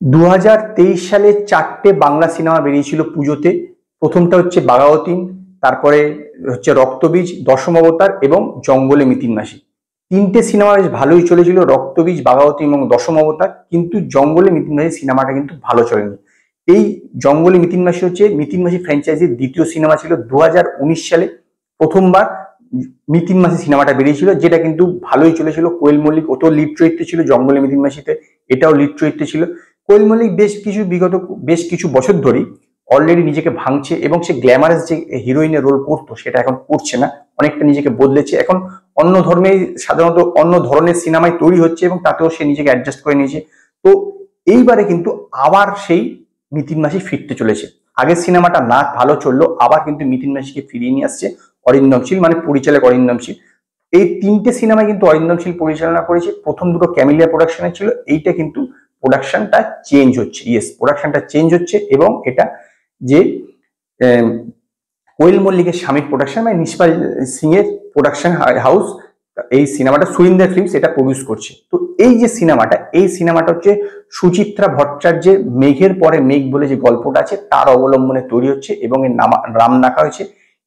2023 সালে 4টে বাংলা সিনেমা বেরিয়েছিল পুজোতে। প্রথমটা হচ্ছে বাঘাযতীন, তারপরে হচ্ছে রক্তবীজ, দশম অবতার এবং জঙ্গলে মিতিন মাসি। তিনটে সিনেমা বেশ ভালোই চলেছিল, রক্তবীজ, বাঘাযতীন এবং দশম অবতার। কিন্তু জঙ্গলে মিতিন মাসি সিনেমাটা কিন্তু ভালো চলেনি। এই জঙ্গলে মিতিন মাসি হচ্ছে মিতিন মাসি ফ্র্যাঞ্চাইজির দ্বিতীয় সিনেমা ছিল। 2019 সালে প্রথমবার মিতিন মাসি সিনেমাটা বেরিয়েছিল, যেটা কিন্তু ভালোই চলেছিল। কোয়েল মল্লিক ওতেও লিড চরিত্রে ছিল, জঙ্গলে মিতিন মাসিতে এটাও লিড চরিত্রে ছিল। কোয়েল মল্লিক বিগত বেশ কিছু বছর ধরেই অলরেডি নিজেকে ভাঙছে এবং সে গ্ল্যামারাস যে হিরোইনের রোল করতো সেটা এখন করছে না, অনেকটা নিজেকে বদলেছে। এখন অন্য ধর্মে, সাধারণত অন্য ধরনের সিনেমায় তৈরি হচ্ছে এবং তাতেও সে নিজেকে অ্যাডজাস্ট করে নিয়েছে। তো এইবারে কিন্তু আবার সেই মিতিন মাসি ফিরতে চলেছে। আগের সিনেমাটা না ভালো চললো, আবার কিন্তু মিতিন মাসিকে ফিরিয়ে নিয়ে আসছে অরিন্দম শীল, মানে পরিচালক অরিন্দম শীল। এই তিনটে সিনেমা কিন্তু অরিন্দম শীল পরিচালনা করেছে। প্রথম দুটো ক্যামিলিয়া প্রোডাকশনে ছিল, এইটা কিন্তু প্রোডাকশনটা চেঞ্জ হচ্ছে। ইয়েস, প্রোডাকশনটা চেঞ্জ হচ্ছে এবং এটা যে কোয়েল মল্লিকের স্বামীর প্রোডাকশন, মানে নিষ্পাল সিং এর প্রোডাকশন হাউস, এই সিনেমাটা সুরিন্দর ফিল্মস এটা প্রডিউস করছে। তো এই যে সিনেমাটা, এই সিনেমাটা হচ্ছে সুচিত্রা ভট্টাচার্যের মেঘের পরে মেঘ বলে যে গল্পটা আছে তার অবলম্বনে তৈরি হচ্ছে এবং এর নাম রাখা হয়েছে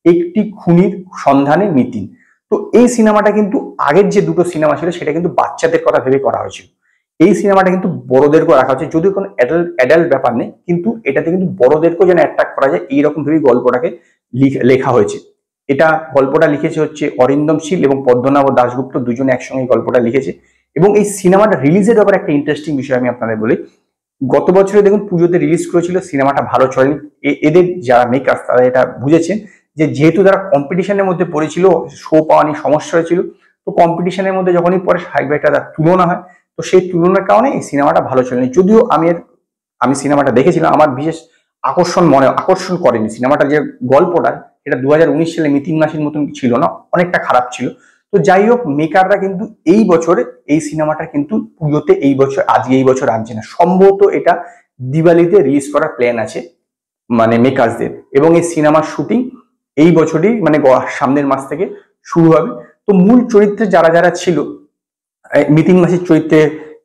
একটি খুনির সন্ধানে মিতিন। তো এই সিনেমাটা কিন্তু আগের যে দুটো সিনেমা ছিল সেটা কিন্তু বাচ্চাদের কথা ভেবে করা হয়েছিল। এই সিনেমাটা কিন্তু বড়দেরকেও রাখা হচ্ছে, যদিও কোনো অ্যাডাল্ট ব্যাপার নেই, কিন্তু এটাতে কিন্তু বড়দেরকেও যেন অ্যাট্রাক্ট করা যায় এইরকম ভেবেই গল্পটাকে লেখা হয়েছে। এটা গল্পটা লিখেছে হচ্ছে অরিন্দম শীল এবং পদ্মনাভ দাশগুপ্ত, দুজনে একসঙ্গে গল্পটা লিখেছে। এবং এই সিনেমাটা রিলিজের ব্যাপারে একটা ইন্টারেস্টিং বিষয় আমি আপনাদের বলি। গত বছরে দেখুন পুজোতে রিলিজ করেছিল, সিনেমাটা ভালো চলেনি। এদের যারা মেকার তারা এটা বুঝেছেন যে যেহেতু তারা কম্পিটিশনের মধ্যে পড়েছিল, শো পাওয়া নিয়ে সমস্যা হয়েছিল, তো কম্পিটিশনের মধ্যে যখনই পরে হাইব্রিডটা তার তুলনা হয়, তো সেই তুলনার কারণে এই সিনেমাটা ভালো চলেনি। যদিও আমি সিনেমাটা দেখেছিলাম, আমার বিশেষ আকর্ষণ করেনি। সিনেমাটা যে গল্পটা এটা 2019 সালে মিতিন মাসির মতন ছিল না, অনেকটা খারাপ ছিল। তো যাই হোক, মেকাররা কিন্তু এই বছরে এই সিনেমাটা কিন্তু পুজোতে এই বছর আনছে না, সম্ভবত এটা দিওয়ালিতে রিলিজ করার প্ল্যান আছে মানে মেকার্সদের। এবং এই সিনেমার শুটিং এই বছরই মানে সামনের মাস থেকে শুরু হবে। তো মূল চরিত্রে যারা যারা ছিল, মিতিন মাসির চরিত্রে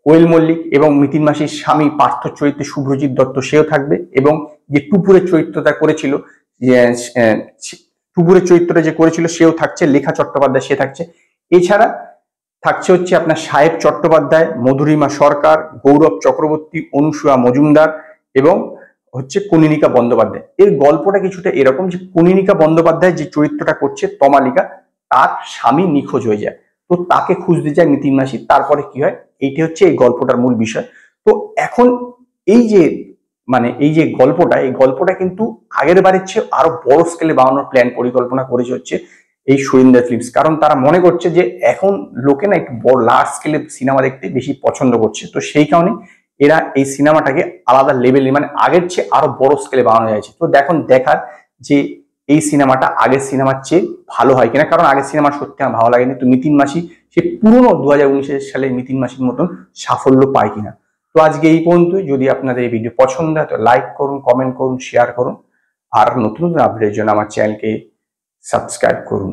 কোয়েল মল্লিক এবং মিতিন মাসির স্বামী পার্থ চরিত্রে শুভ্রজিৎ দত্ত সেও থাকবে, এবং যে টুপুরের চরিত্রটা করেছিল সেও থাকছে, লেখা চট্টোপাধ্যায় সে থাকছে। এছাড়া থাকছে হচ্ছে আপনার সাহেব চট্টোপাধ্যায়, মধুরিমা সরকার, গৌরব চক্রবর্তী, অনুসূয়া মজুমদার এবং হচ্ছে কনিনিকা বন্দ্যোপাধ্যায়। এর গল্পটা কিছুটা এরকম যে কনিনিকা বন্দ্যোপাধ্যায় যে চরিত্রটা করছে তমালিকা, তার স্বামী নিখোঁজ হয়ে যায়, তো তাকে খুঁজতে যায় মিতিন মাসি। তারপরে কি হয়, এইটা হচ্ছে এই গল্পটার মূল বিষয়। তো এখন এই যে গল্পটা কিন্তু আগের বারের চেয়ে আরো বড় স্কেলে বানানোর পরিকল্পনা করেছে হচ্ছে এই সুরিন্দর ফিল্মস। কারণ তারা মনে করছে যে এখন লোকে না একটু বড় লার্জ স্কেলে সিনেমা দেখতে বেশি পছন্দ করছে। তো সেই কারণে এরা এই সিনেমাটাকে আলাদা লেভেলে, মানে আগের চেয়ে আরো বড় স্কেলে বানানো যাচ্ছে। তো দেখার যে এই সিনেমাটা আগের সিনেমার চেয়ে ভালো হয় কিনা, কারণ আগের সিনেমা সত্যি আমার ভালো লাগেনি। তো মিতিন মাসি সে পুরনো 2019 সালে মিতিন মাসির মতন সাফল্য পায় কিনা। তো আজকে এই পর্যন্তই। যদি আপনাদের এই ভিডিও পছন্দ হয় তো লাইক করুন, কমেন্ট করুন, শেয়ার করুন, আর নতুন নতুন আপডেটের জন্য আমার চ্যানেলকে সাবস্ক্রাইব করুন।